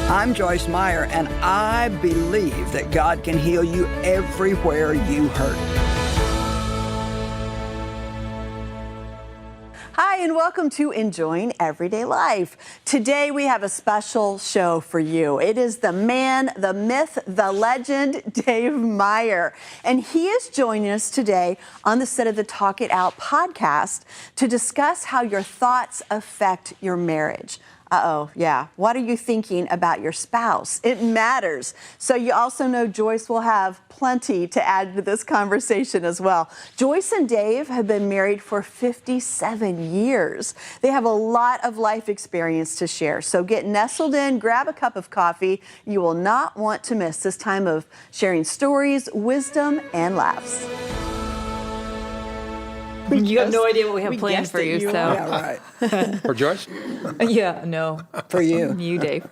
I'm Joyce Meyer, and I believe that God can heal you everywhere you hurt. Hi, and welcome to Enjoying Everyday Life. Today we have a special show for you. It is the man, the myth, the legend, Dave Meyer. And he is joining us today on the set of the Talk It Out podcast to discuss how your thoughts affect your marriage. Yeah. What are you thinking about your spouse? It matters. So you also know Joyce will have plenty to add to this conversation as well. Joyce and Dave have been married for 57 years. They have a lot of life experience to share. So get nestled in, grab a cup of coffee. You will not want to miss this time of sharing stories, wisdom, and laughs. You have no idea what we have planned for you, so. Yeah, right. For Joyce? Yeah, no. For you. You, Dave.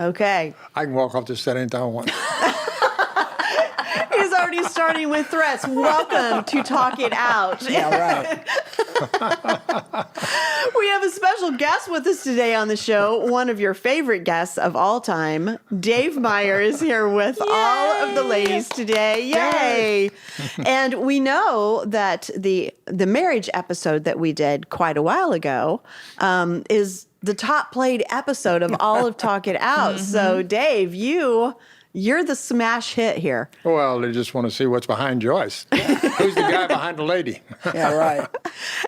Okay. I can walk off the set anytime I want. He's already starting with threats. Welcome to Talk It Out. Yeah, right. We have a special guest with us today on the show, one of your favorite guests of all time. Dave Meyer is here with all of the ladies today. Yay! And we know that the marriage episode that we did quite a while ago is the top played episode of all of Talk It Out. So Dave, you're the smash hit here. Well, they just want to see what's behind Joyce. Who's the guy behind the lady? Yeah, right.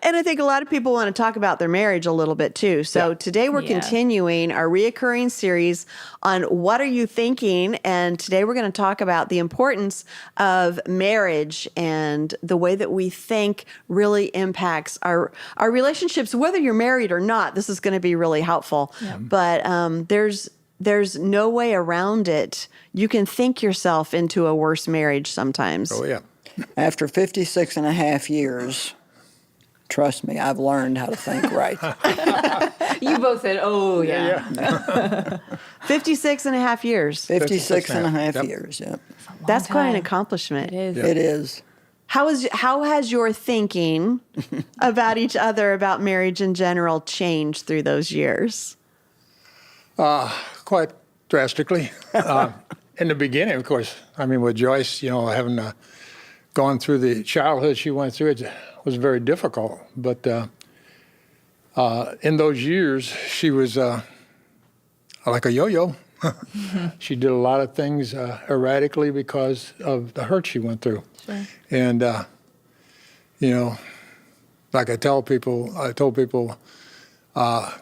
And I think a lot of people want to talk about their marriage a little bit too. So today we're continuing our reoccurring series on what are you thinking? And today we're going to talk about the importance of marriage and the way that we think really impacts our relationships, whether you're married or not. This is going to be really helpful. Yeah. But there's no way around it. You can think yourself into a worse marriage sometimes. Oh, yeah. After 56 and a half years, trust me, I've learned how to think right. You both said, oh, yeah. 56 and a half years. 56 and a half Yep. years, yeah. That's quite an accomplishment. It is. It is. How has your thinking about each other, about marriage in general, changed through those years? Quite drastically. In the beginning, of course, I mean, with Joyce, having gone through the childhood she went through, it was very difficult. But in those years, she was like a yo-yo. She did a lot of things erratically because of the hurt she went through. Sure. And, like I told people a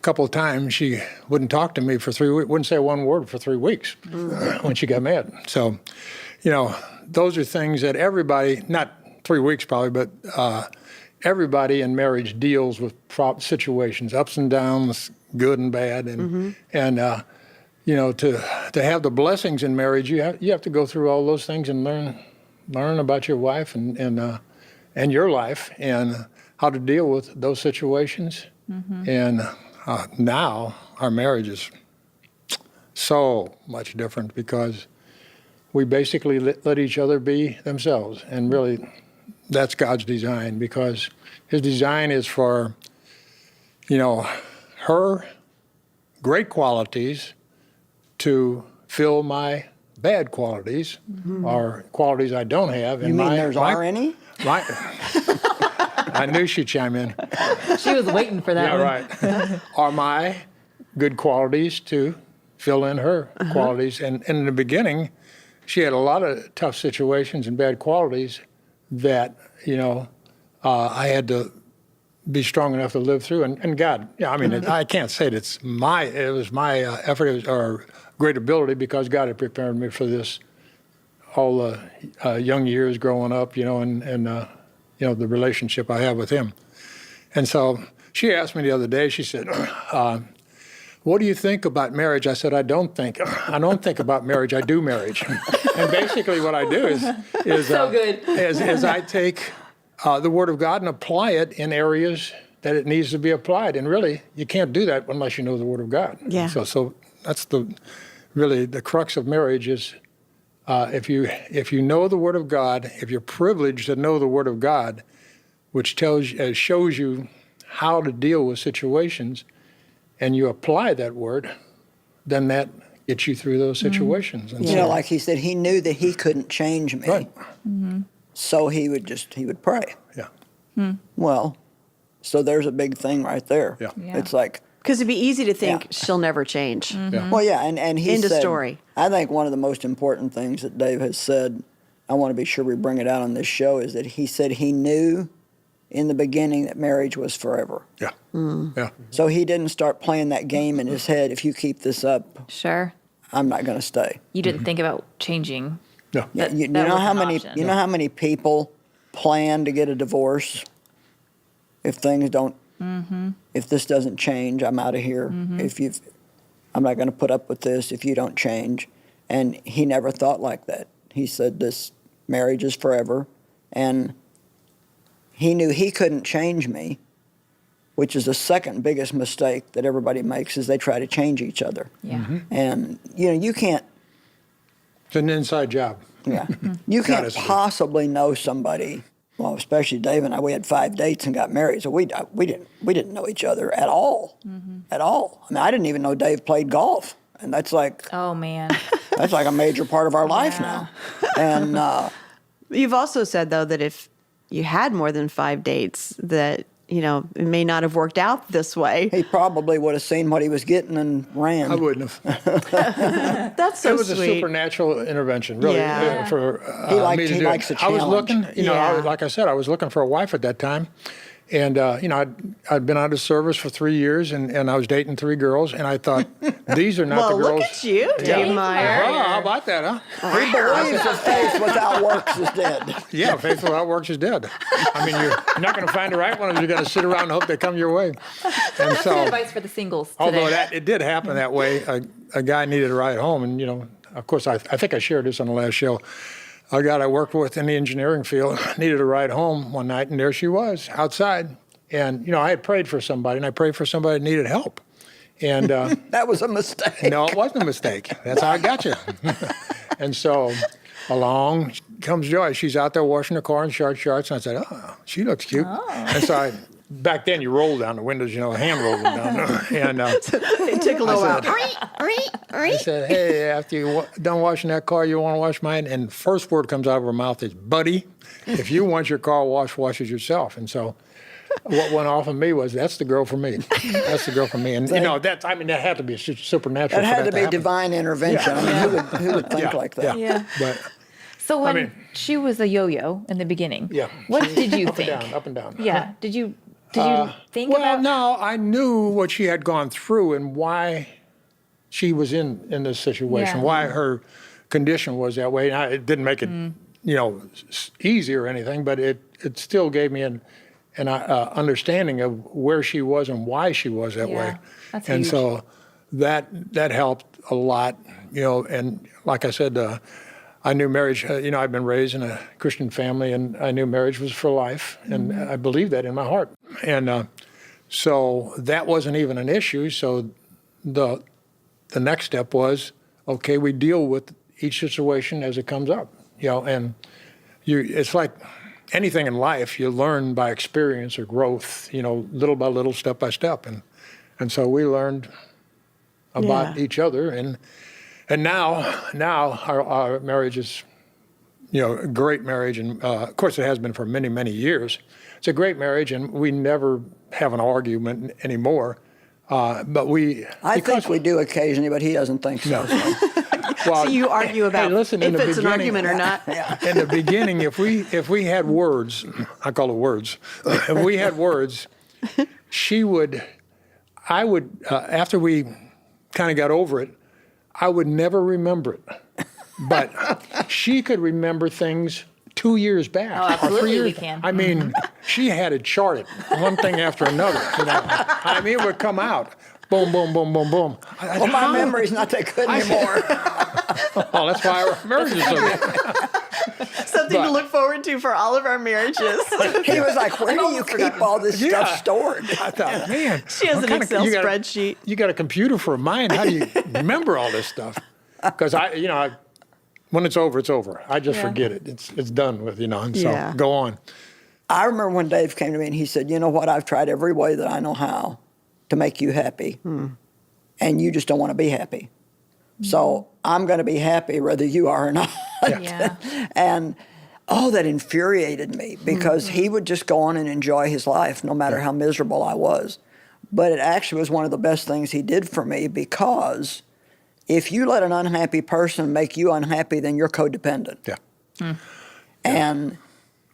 couple of times she wouldn't talk to me for 3 weeks, wouldn't say one word for 3 weeks when she got mad. So, those are things that everybody, not 3 weeks probably, but everybody in marriage deals with situations, ups and downs, good and bad. And, to have the blessings in marriage, you have to go through all those things and learn about your wife and your life and how to deal with those situations. And now our marriage is so much different because we basically let each other be themselves. And really, that's God's design, because his design is for, her great qualities to fill my bad qualities or qualities I don't have. You mean there's are any? Right. I knew she'd chime in. She was waiting for that one. Right. Are my good qualities to fill in her qualities. And in the beginning, she had a lot of tough situations and bad qualities that, I had to be strong enough to live through. And God, I can't say it was my effort or great ability, because God had prepared me for this all the young years growing up, and the relationship I have with him. And so she asked me the other day, she said, what do you think about marriage? I said, I don't think about marriage, I do marriage. And basically what I do is so good. is I take the Word of God and apply it in areas that it needs to be applied. And really, you can't do that unless you know the Word of God. Yeah. So that's really the crux of marriage is, if you know the Word of God, if you're privileged to know the Word of God, which shows you how to deal with situations, and you apply that Word, then that get you through those situations. And You know, like he said, he knew that he couldn't change me. Right. So he would pray. Yeah. Well, so there's a big thing right there. Yeah. Yeah. It's like, Because it'd be easy to think Yeah. she'll never change. Yeah. well, yeah, and he End of said, story. I think one of the most important things that Dave has said, I want to be sure we bring it out on this show, is that he said he knew in the beginning that marriage was forever. Yeah. Yeah. So he didn't start playing that game in his head, if you keep this up, Sure. I'm not going to stay. You didn't think about changing. No. Yeah, you that know was how an many option. you know how many people plan to get a divorce if things don't if this doesn't change, I'm out of here. I'm not going to put up with this if you don't change. And he never thought like that. He said this marriage is forever, and he knew he couldn't change me, which is the second biggest mistake that everybody makes, is they try to change each other. Yeah. And you can't It's an inside job. Yeah. You God, can't it's- possibly know somebody. Well, especially Dave and I, we had 5 dates and got married, so we didn't know each other at all, at all. I mean, I didn't even know Dave played golf, and that's like Oh man. a major part of our life now. And You've also said, though, that if you had more than 5 dates, that, it may not have worked out this way. he probably would have seen what he was getting and ran. I wouldn't have. That's so It was a sweet. supernatural intervention, really, Yeah. for He me to do. likes a I was challenge. looking, Yeah. like I said, I was looking for a wife at that time. And, I'd been out of service for 3 years, and I was dating 3 girls, and I thought, these are not Well, the girls. look at you, Dave Meyer. Oh, how about that, huh? He believes that faith without works is dead. Yeah, faith without works is dead. I mean, you're not going to find the right one. You're going to sit around and hope they come your way. And Good so, advice for the singles today. although it did happen that way, a guy needed a ride home, and of course, I think I shared this on the last show. A guy I worked with in the engineering field needed a ride home one night, and there she was outside. And I had prayed for somebody, and I prayed for somebody that needed help. And That was a mistake. no, it wasn't a mistake. That's how I got you. And so along comes Joyce. She's out there washing her car in short shorts, and I said, "Oh, she looks cute." And so back then you roll down the windows, hand rolling down. And It took a little while. I said, "Hey, after you're done washing that car, you want to wash mine?" And the first word comes out of her mouth is, "Buddy, if you want your car washed, wash it yourself." And so what went off of me was, that's the girl for me. That's the girl for me. And, that had to be supernatural. That for had to be happen. divine intervention. I mean, who would think like that? Yeah. But So when mean- she was a yo-yo in the beginning, Yeah. what did you up think? and down, up and down. Yeah. Did you think Well, about? no, I knew what she had gone through and why she was in this situation, Yeah. why her condition was that way. Now, it didn't make it, easy or anything, but it still gave me an understanding of where she was and why she was that Yeah, way. that's and huge. so that helped a lot, and like I said, I knew marriage, I've been raised in a Christian family, and I knew marriage was for life, and I believed that in my heart. And so that wasn't even an issue. So the next step was, okay, we deal with each situation as it comes up, and it's like anything in life, you learn by experience or growth, little by little, step by step. And so we learned about each other, and now our marriage is, a great marriage, and of course it has been for many, many years. It's a great marriage, and we never have an argument anymore. But I think we do occasionally, but he doesn't think so. well, So you argue about listen, in if the it's an beginning- argument or not. In the beginning, if we had words, I call it words. If we had words, I would, after we kind of got over it, I would never remember it. But she could remember things 2 years back. Oh, or 3 absolutely years we can. I mean, she had it charted, one thing after another. I mean, it would come out. Boom, boom, boom, boom, boom. Well, my memory's not that good anymore. Oh, that's why our marriage is so good. Something to look forward to for all of our marriages. He was like, where do you keep all this stuff stored? I thought, man. She has what an kind Excel you got a- spreadsheet. You got a computer for a mind. How do you remember all this stuff? Because when it's over, it's over. I just Yeah. forget it. It's done with, and so Yeah. go on. I remember when Dave came to me and he said, you know what, I've tried every way that I know how to make you happy. And you just don't want to be happy. So I'm going to be happy whether you are or not. Yeah. And that infuriated me because he would just go on and enjoy his life no matter how miserable I was. But it actually was one of the best things he did for me, because if you let an unhappy person make you unhappy, then you're codependent. Yeah. And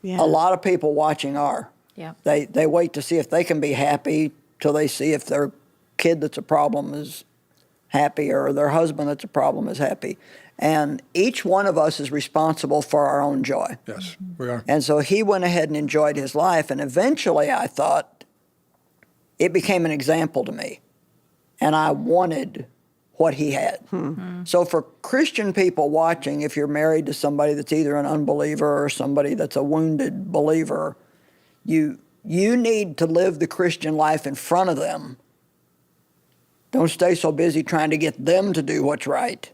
Yeah. a lot of people watching are. Yeah. They wait to see if they can be happy till they see if their kid that's a problem is happy or their husband that's a problem is happy. And each one of us is responsible for our own joy. Yes, we are. And so he went ahead and enjoyed his life. And eventually I thought it became an example to me. And I wanted what he had. So for Christian people watching, if you're married to somebody that's either an unbeliever or somebody that's a wounded believer, you need to live the Christian life in front of them. Don't stay so busy trying to get them to do what's right,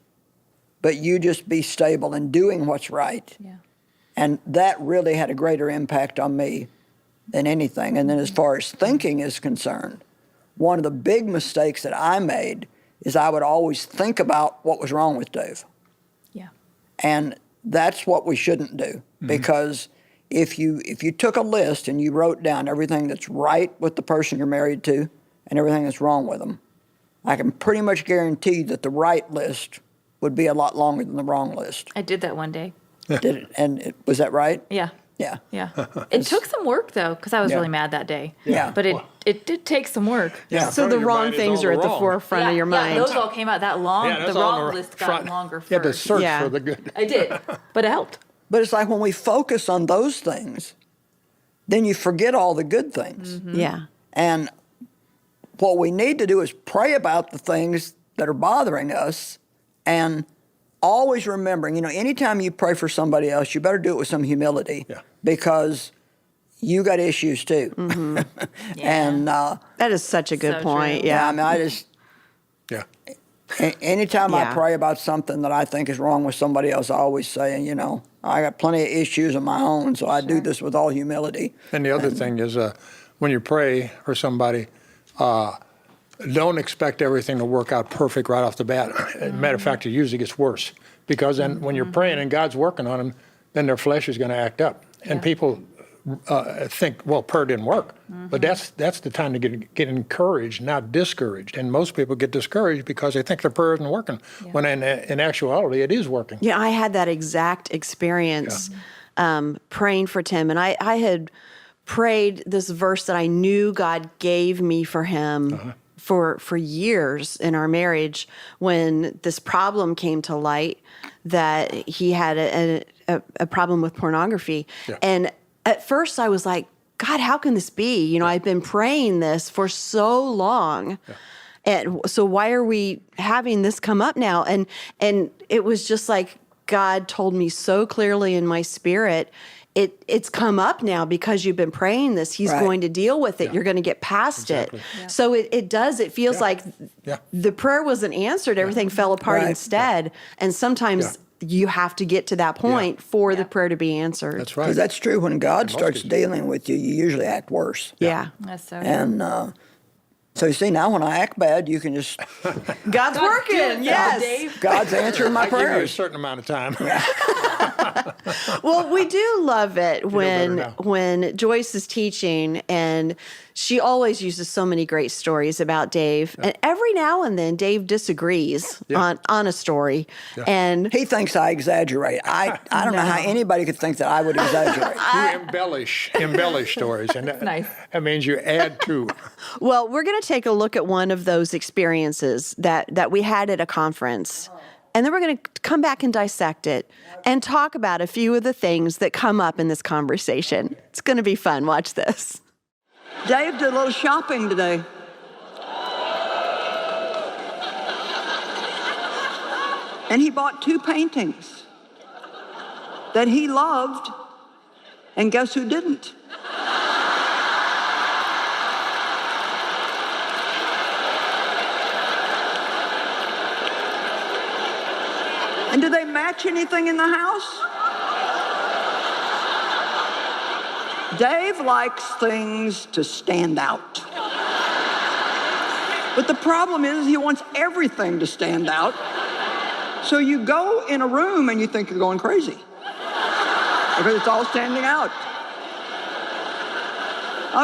but you just be stable in doing what's right. Yeah. And that really had a greater impact on me than anything. And then as far as thinking is concerned, one of the big mistakes that I made is I would always think about what was wrong with Dave. Yeah. And that's what we shouldn't do, because if you took a list and you wrote down everything that's right with the person you're married to and everything that's wrong with them, I can pretty much guarantee that the right list would be a lot longer than the wrong list. I did that one day. Was that right? Yeah. Yeah. Yeah. It took some work though, because I was Yeah. really mad that day. Yeah. But it did take some work. Yeah. So the Your wrong mind is things all are at the wrong. forefront of your mind. Yeah, those all came out that long. Yeah, that's the all on wrong the list got front. longer first. You had to search Yeah. for the good. I did, but it helped. But it's like when we focus on those things, then you forget all the good things. Yeah. And what we need to do is pray about the things that are bothering us, and always remembering, anytime you pray for somebody else, you better do it with some humility, because you got issues too. And That is such a good So point. true. Yeah. I mean, I just, Yeah. anytime I Yeah. pray about something that I think is wrong with somebody else, I always say, I got plenty of issues of my own, so I do this with all humility. And the other thing is, when you pray for somebody, don't expect everything to work out perfect right off the bat. Matter of fact, it usually gets worse, because then when you're praying and God's working on them, then their flesh is going to act up. And people think, well, prayer didn't work. But that's the time to get encouraged, not discouraged. And most people get discouraged because they think their prayer isn't working, when in actuality, it is working. Yeah, I had that exact experience praying for Tim. And I had prayed this verse that I knew God gave me for him for years in our marriage, when this problem came to light that he had a problem with pornography. Yeah. And at first I was like, God, how can this be? I've been praying this for so long. Yeah. And so why are we having this come up now? And it was just like God told me so clearly in my spirit, it's come up now because you've been praying this. He's Right. going to deal with it. You're going to get past Exactly. it. So it feels like Yeah. the prayer wasn't answered. Everything fell apart Right. instead. And sometimes you have to get to that point for the prayer to be answered. That's right. Because that's true. When God most starts cases. dealing with you, you usually act worse. Yeah. That's so And so you see, now when I act bad, you can just, God's working. Yes. Dave. God's answering my I give you a prayers. certain amount of time. Well, we do love it better now. when Joyce is teaching, and she always uses so many great stories about Dave. And every now and then, Dave disagrees on a story, and He thinks I exaggerate. I don't know how anybody could think that I would exaggerate. You embellish stories, and Nice. that means you add to. well, we're going to take a look at one of those experiences that we had at a conference. And then we're going to come back and dissect it and talk about a few of the things that come up in this conversation. It's going to be fun. Watch this. Dave did a little shopping today. And he bought 2 paintings that he loved, and guess who didn't? And do they match anything in the house? Dave likes things to stand out. But the problem is he wants everything to stand out. So you go in a room and you think you're going crazy because it's all standing out.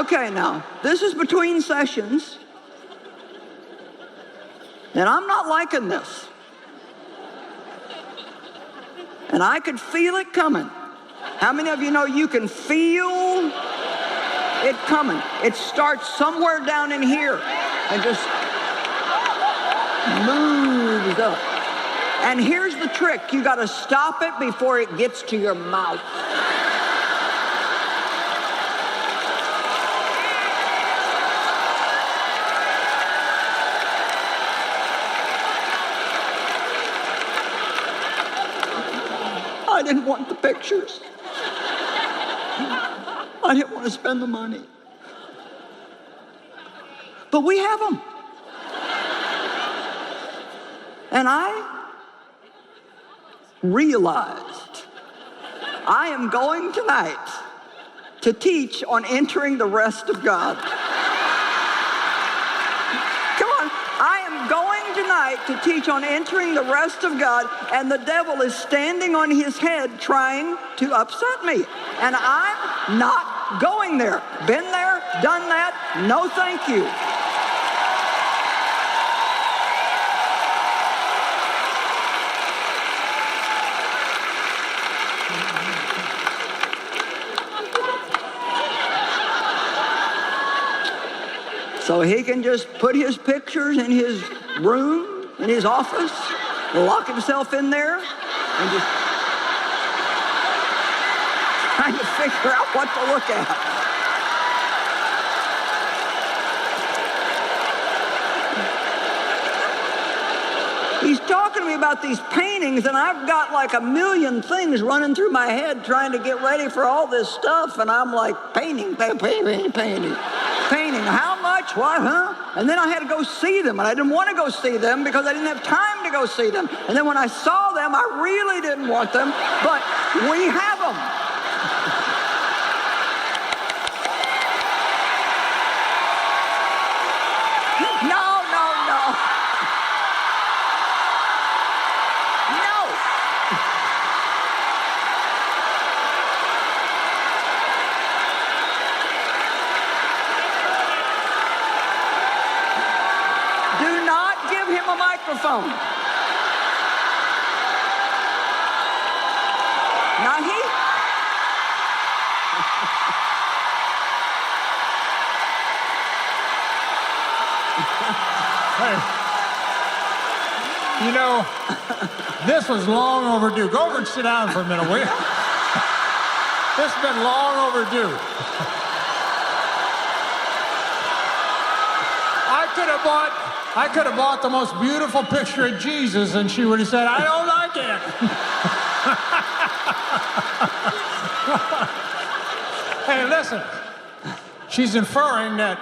Okay, now, this is between sessions, and I'm not liking this. And I could feel it coming. How many of you know you can feel it coming? It starts somewhere down in here and just moves up. And here's the trick. You got to stop it before it gets to your mouth. I didn't want the pictures. I didn't want to spend the money. But we have them. And I realized I am going tonight to teach on entering the rest of God. Come on, I am going tonight to teach on entering the rest of God, and the devil is standing on his head trying to upset me. And I'm not going there. Been there, done that, no thank you. So he can just put his pictures in his room, in his office, lock himself in there, and just trying to figure out what to look at. He's talking to me about these paintings, and I've got like a million things running through my head trying to get ready for all this stuff, and I'm like, painting. How much? What, huh? And then I had to go see them, and I didn't want to go see them because I didn't have time to go see them. And then when I saw them, I really didn't want them, but we have them. No. Do not give him a microphone. Now Hey, you know, this was long overdue. Go over and sit down for a minute, will you? This has been long overdue. I could have bought the most beautiful picture of Jesus, and she would have said, I don't like it. Hey, listen. She's inferring that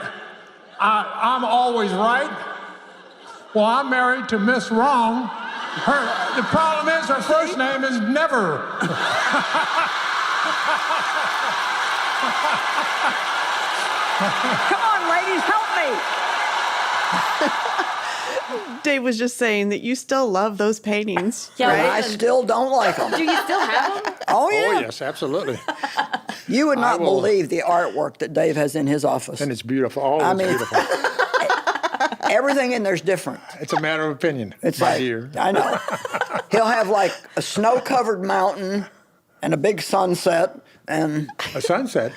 I'm always right. Well, I'm married to Miss Wrong. The problem is her first name is Never. Come on, ladies, help me. Dave was just saying that you still love those paintings. Yeah, right? I still don't like them. Do you still have them? Oh, yeah. Oh, yes, absolutely. You would not will- believe the artwork that Dave has in his office. And it's beautiful. Oh, I it's mean- beautiful. Everything in there's different. It's a matter of opinion, It's my like, dear. I know. He'll have like a snow-covered mountain and a big sunset, and A sunset?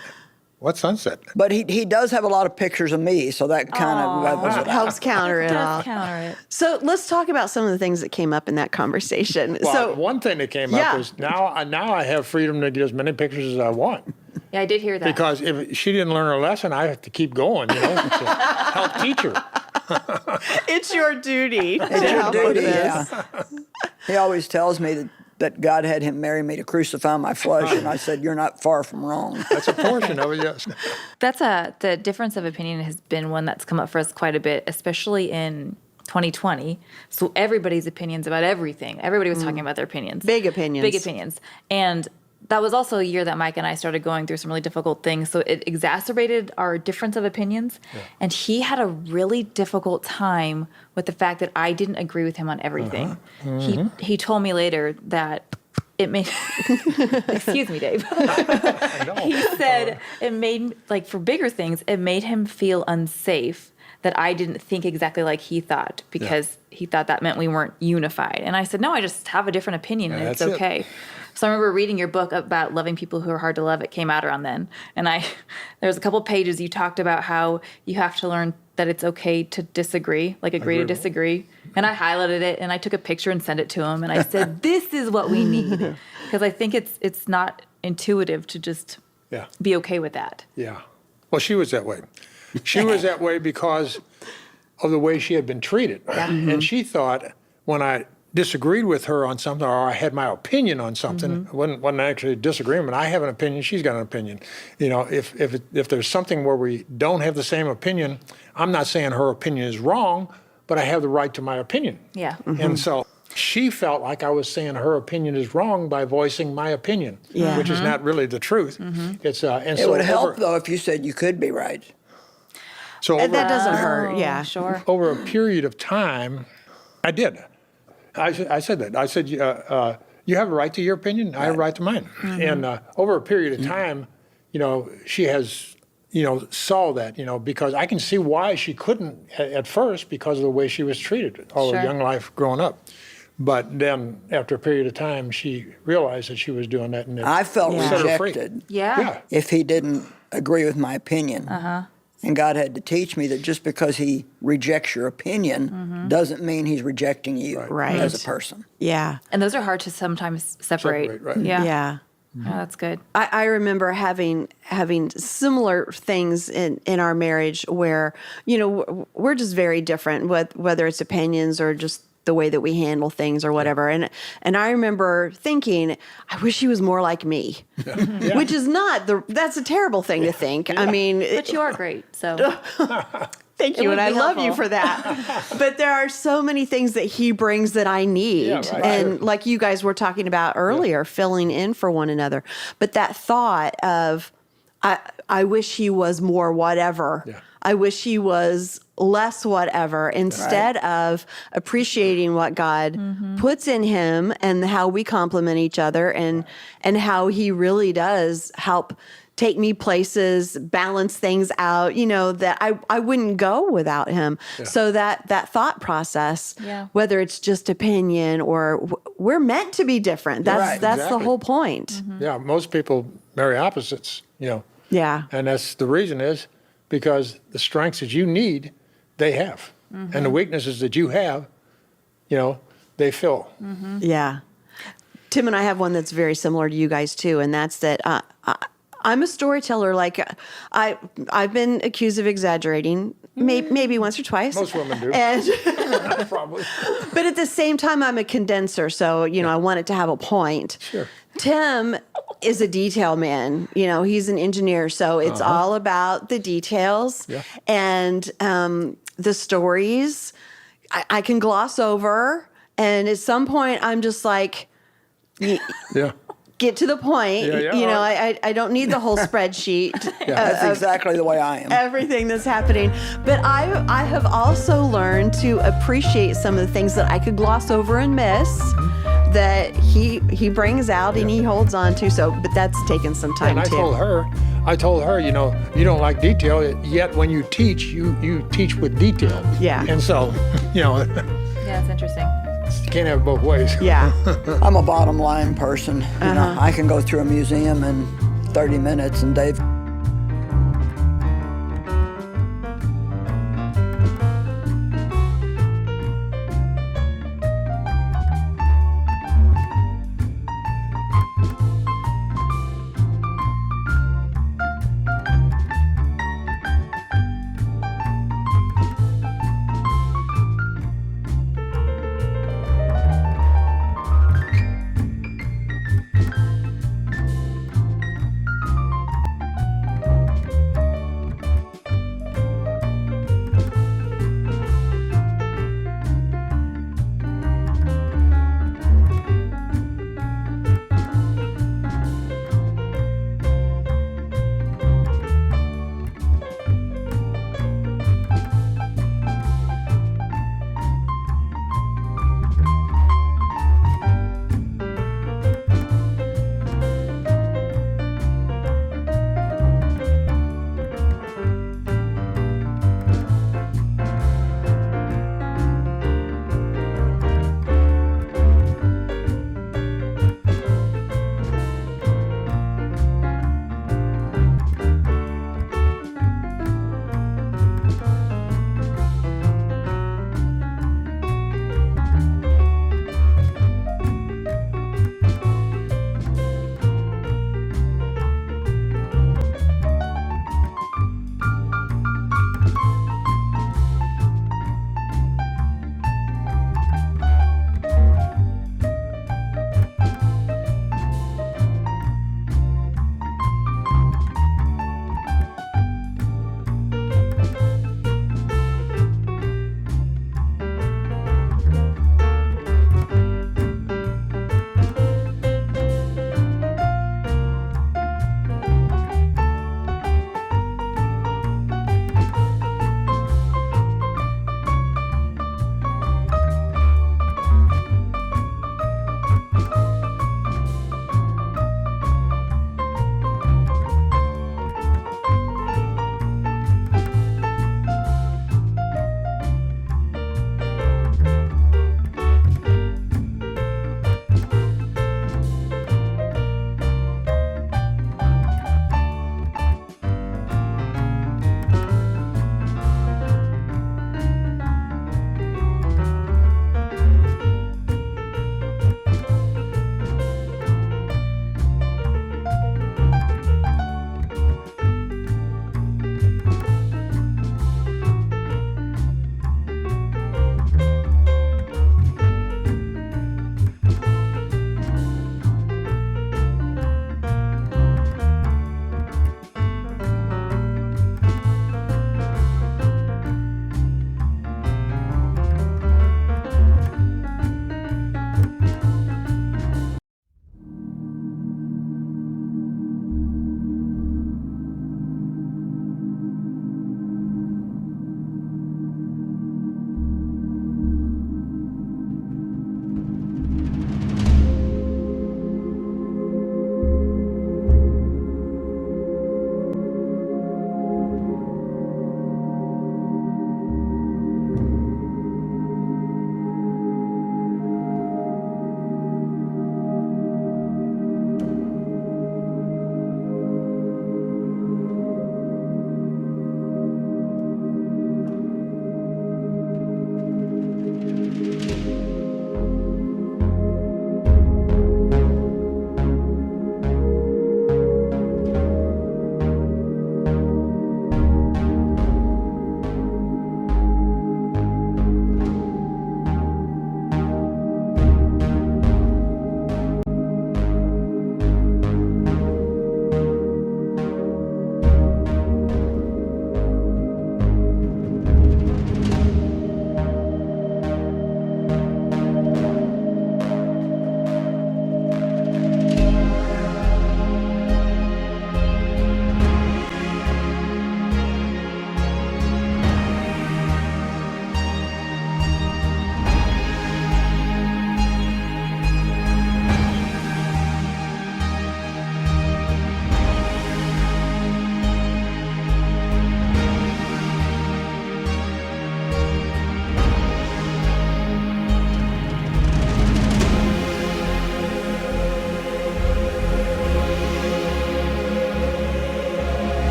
What sunset? but he does have a lot of pictures of me, so that kind of levels it out. Helps counter it all. Does counter it. So let's talk about some of the things that came up in that conversation. Well, so one thing that came Yeah. up is now I have freedom to get as many pictures as I want. Yeah, I did hear that. Because if she didn't learn her lesson, I have to keep going, to help teach her. it's your duty to It's your help with duty, this. yeah. He always tells me that God had him marry me to crucify my flesh, and I said, you're not far from wrong. That's a portion of it, yes. The difference of opinion has been one that's come up for us quite a bit, especially in 2020. So everybody's opinions about everything. Everybody was talking about their opinions. Big opinions. Big opinions. And that was also a year that Mike and I started going through some really difficult things. So it exacerbated our difference of opinions. Yeah. And he had a really difficult time with the fact that I didn't agree with him on everything. He told me later that it made, excuse me, Dave. He said it made, like for bigger things, it made him feel unsafe that I didn't think exactly like he thought because he thought that meant we weren't unified. And I said, no, I just have a different opinion and it's okay. So I remember reading your book about loving people who are hard to love. It came out around then. And there was a couple pages you talked about how you have to learn that it's okay to disagree, like agree to disagree. And I highlighted it and I took a picture and sent it to him. And I said, this is what we need. Because I think it's not intuitive to just be okay with that. Yeah. Well, she was that way. She was that way because of the way she had been treated. Yeah. And she thought when I disagreed with her on something or I had my opinion on something, it wasn't actually a disagreement. I have an opinion, she's got an opinion. You know, if there's something where we don't have the same opinion, I'm not saying her opinion is wrong, but I have the right to my opinion. Yeah. And so she felt like I was saying her opinion is wrong by voicing my opinion, which is not really the truth. It's it would help though if you said you could be right. So that doesn't hurt. Yeah, sure. Over a period of time, I did. I said that. I said, you have a right to your opinion. I have a right to mine. And over a period of time, you know, she has, you know, saw that, you know, because I can see why she couldn't at first because of the way she was treated all her young life growing up. But then after a period of time, she realized that she was doing that. And I felt set her free. rejected. Yeah. If he didn't agree with my opinion. And God had to teach me that just because he rejects your opinion doesn't mean he's rejecting you as a person. Yeah. And those are hard to sometimes separate. Right. Yeah. Yeah. Oh, that's good. I remember having similar things in our marriage where, you know, we're just very different, whether it's opinions or just the way that we handle things or whatever. And I remember thinking, I wish he was more like me, which is that's a terrible thing to think. I mean, but you are great. So thank you. And I love you for that. But there are so many things that he brings that I need. Yeah, right. And like you guys were talking about earlier, filling in for one another. But that thought of, I wish he was more whatever. Yeah. I wish he was less whatever, instead of appreciating what God puts in him and how we complement each other and how he really does help take me places, balance things out, you know, that I wouldn't go without him. Yeah. So that thought process, whether it's just opinion or we're meant to be different. That's the whole point. Yeah, most people marry opposites, you know. Yeah. And that's the reason is because the strengths that you need, they have. And the weaknesses that you have, you know, they fill. Yeah. Tim and I have one that's very similar to you guys too, and that's that I'm a storyteller. Like I've been accused of exaggerating, maybe once or twice. Most women do. And probably. But at the same time, I'm a condenser, so you know I want it to have a point. Sure. Tim is a detail man. You know, he's an engineer, so it's all about the details and the stories. I can gloss over, and at some point, I'm just like, get to the point. You know, I don't need the whole spreadsheet. That's exactly the way I am. Everything that's happening. But I have also learned to appreciate some of the things that I could gloss over and miss that he brings out and he holds on to. So, but that's taken some time too. I told her, you know, you don't like detail, yet when you teach, you teach with detail. Yeah. And so, you know. Yeah, it's interesting. You can't have it both ways. Yeah. I'm a bottom line person. You know, I can go through a museum in 30 minutes and Dave